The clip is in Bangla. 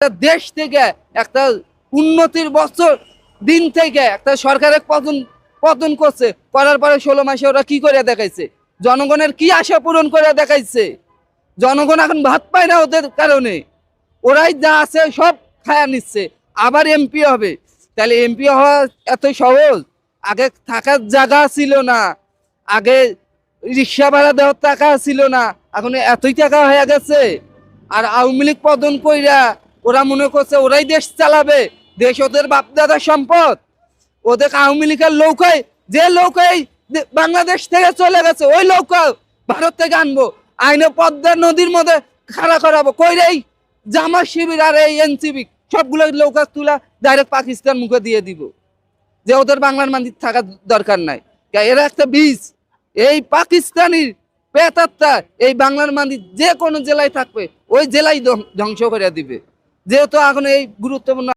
একটা দেশ থেকে একটা উন্নতির বছর দিন থেকে একটা সরকারের পতন পতন করছে, করার পরে 16 মাসে ওরা কি করে দেখাইছে? জনগণের কি আশা পূরণ করে দেখাইছে? জনগণ এখন ভাত পায় না ওদের কারণে, ওরাই যা আছে সব খায়া নিচ্ছে, আবার এমপি হবে। তাহলে এমপি হওয়া এত সহজ? আগে থাকার জায়গা ছিল না, আগে রিক্সা ভাড়া দেওয়ার টাকা ছিল না, এখন এতই টাকা হয়ে গেছে। আর আওয়ামী লীগ পতন কইরা ওরা মনে করছে ওরাই দেশ চালাবে, দেশ ওদের বাপদাদার সম্পদ। ওদের আওয়ামী লীগের নৌকায়, যে নৌকায় বাংলাদেশ থেকে চলে গেছে ওই নৌকা ভারত থেকে আনবো, আইনে পদ্মা নদীর মধ্যে খাড়া করাবো, কইরেই জামা শিবির আর এই এনসিবি সবগুলো নৌকা তুলা ডাইরেক্ট পাকিস্তান মুখে দিয়ে দিব, যে ওদের বাংলার মাটিতে থাকার দরকার নাই। এরা একটা বীজ, এই পাকিস্তানির পেতাত্তা এই বাংলার মাটি যে কোনো জেলায় থাকবে ওই জেলায় ধ্বংস করে দিবে, যেহেতু এখন এই গুরুত্বপূর্ণ